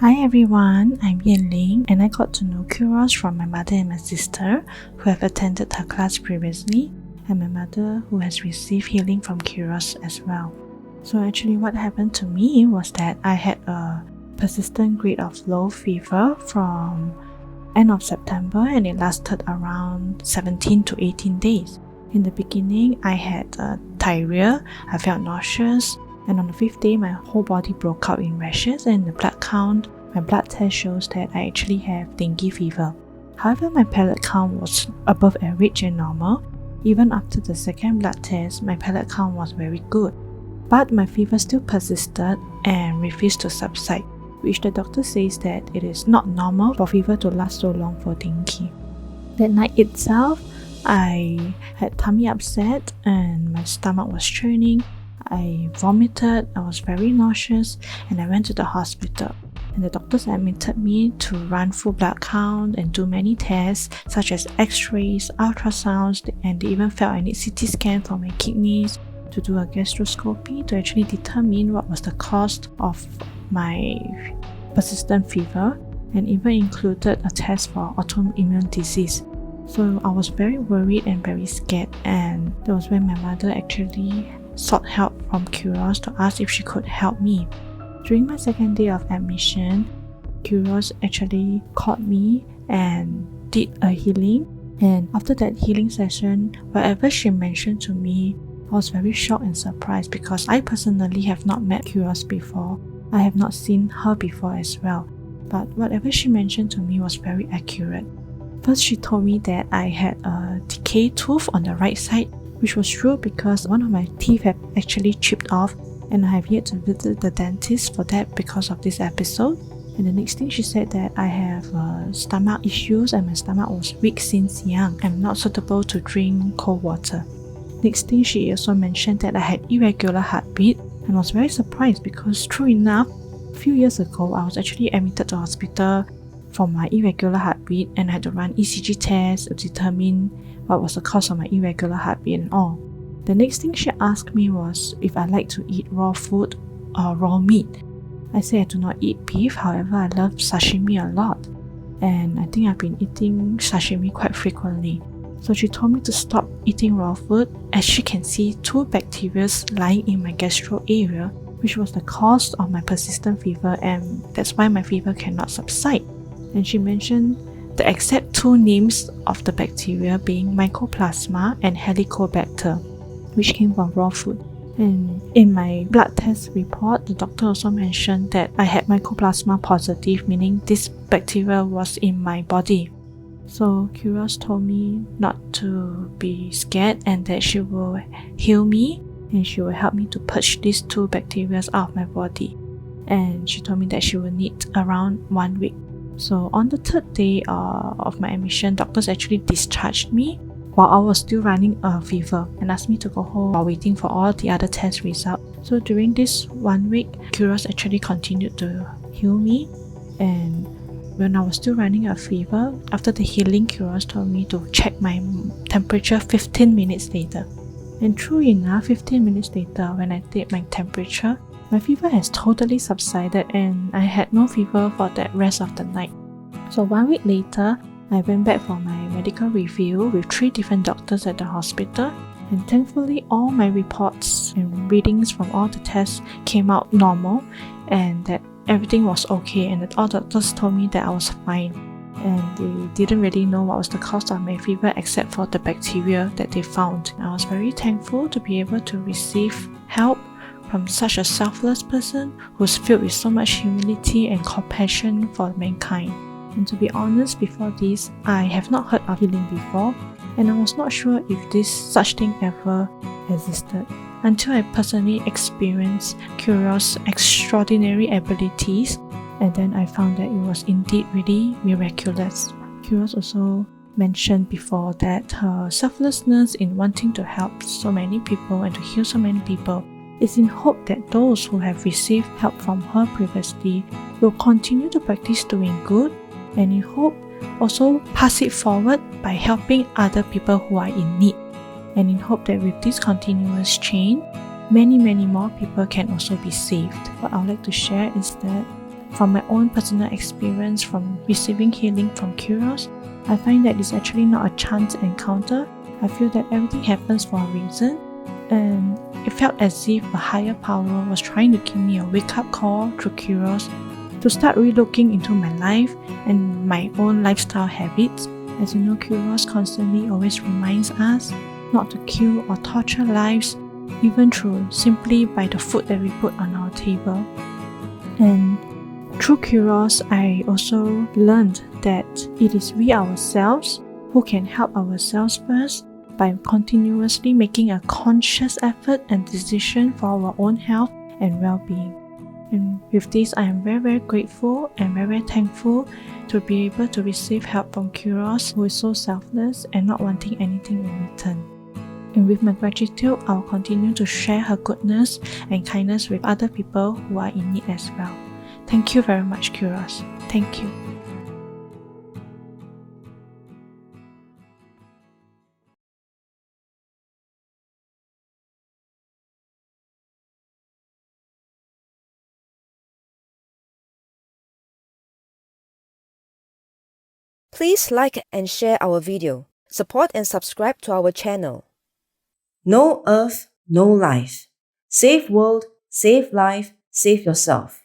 Hi everyone, I'm Yen Ling and I got to know Kyrios from my mother and my sister who have attended her class previously, and my mother who has received healing from Kyrios as well. So actually what happened to me was that I had a persistent grade of low fever from end of September and it lasted around 17 to 18 days. In the beginning, I had diarrhea, I felt nauseous, and on the 5th day, my whole body broke out in rashes, and the blood count, my blood test shows that I actually have dengue fever. However, my platelet count was above average and normal. Even after the second blood test, my platelet count was very good. But my fever still persisted and refused to subside, which the doctor says that it is not normal for fever to last so long for dengue. That night itself, I had tummy upset and my stomach was churning. I vomited, I was very nauseous, and I went to the hospital. And the doctors admitted me to run full blood count and do many tests such as x-rays, ultrasounds, and they even felt I need CT scan for my kidneys, to do a gastroscopy to actually determine what was the cause of my persistent fever, and even included a test for autoimmune disease. So I was very worried and very scared, and that was when my mother actually sought help from Kyrios to ask if she could help me. During my second day of admission, Kyrios actually called me and did a healing, and after that healing session, whatever she mentioned to me, I was very shocked and surprised because I personally have not met Kyrios before. I have not seen her before as well, but whatever she mentioned to me was very accurate. First, she told me that I had a decayed tooth on the right side, which was true because one of my teeth had actually chipped off, and I have yet to visit the dentist for that because of this episode. And the next thing she said that I have stomach issues and my stomach was weak since young. I'm not suitable to drink cold water. Next thing, she also mentioned that I had irregular heartbeat, and I was very surprised because true enough, a few years ago I was actually admitted to hospital for my irregular heartbeat, and I had to run ECG tests to determine what was the cause of my irregular heartbeat and all. The next thing she asked me was if I like to eat raw food or raw meat. I said I do not eat beef, however I love sashimi a lot, and I think I've been eating sashimi quite frequently. So she told me to stop eating raw food as she can see 2 bacteria lying in my gastro area, which was the cause of my persistent fever, and that's why my fever cannot subside. And she mentioned the exact 2 names of the bacteria being Mycoplasma and Helicobacter, which came from raw food. And in my blood test report, the doctor also mentioned that I had Mycoplasma positive, meaning this bacteria was in my body. So Kyrios told me not to be scared and that she will heal me and she will help me to purge these 2 bacteria out of my body. And she told me that she will need around 1 week. So on the 3rd day of my admission, doctors actually discharged me while I was still running a fever and asked me to go home while waiting for all the other test results. So during this 1 week, Kyrios actually continued to heal me, and when I was still running a fever, after the healing, Kyrios told me to check my temperature 15 minutes later. And true enough, 15 minutes later, when I did my temperature, my fever has totally subsided and I had no fever for the rest of the night. So 1 week later, I went back for my medical review with 3 different doctors at the hospital, and thankfully all my reports and readings from all the tests came out normal and that everything was okay, and that all doctors told me that I was fine, and they didn't really know what was the cause of my fever except for the bacteria that they found. I was very thankful to be able to receive help from such a selfless person who's filled with so much humility and compassion for mankind. And to be honest, before this, I have not heard of healing before, and I was not sure if this such thing ever existed until I personally experienced Kyrios' extraordinary abilities, and then I found that it was indeed really miraculous. Kyrios also mentioned before that her selflessness in wanting to help so many people and to heal so many people is in hope that those who have received help from her previously will continue to practice doing good, and in hope also pass it forward by helping other people who are in need. And in hope that with this continuous chain, many more people can also be saved. What I would like to share is that from my own personal experience from receiving healing from Kyrios, I find that it's actually not a chance encounter. I feel that everything happens for a reason, and it felt as if a higher power was trying to give me a wake-up call through Kyrios to start relooking into my life and my own lifestyle habits. As you know, Kyrios constantly always reminds us not to kill or torture lives, even through simply by the food that we put on our table. And through Kyrios, I also learned that it is we ourselves who can help ourselves first by continuously making a conscious effort and decision for our own health and well-being. And with this, I am very, very grateful and very, very thankful to be able to receive help from Kyrios, who is so selfless and not wanting anything in return. And with my gratitude, I will continue to share her goodness and kindness with other people who are in need as well. Thank you very much, Kyrios. Thank you. Please like and share our video. Support and subscribe to our channel. No Earth, no life. Save world, save life, save yourself.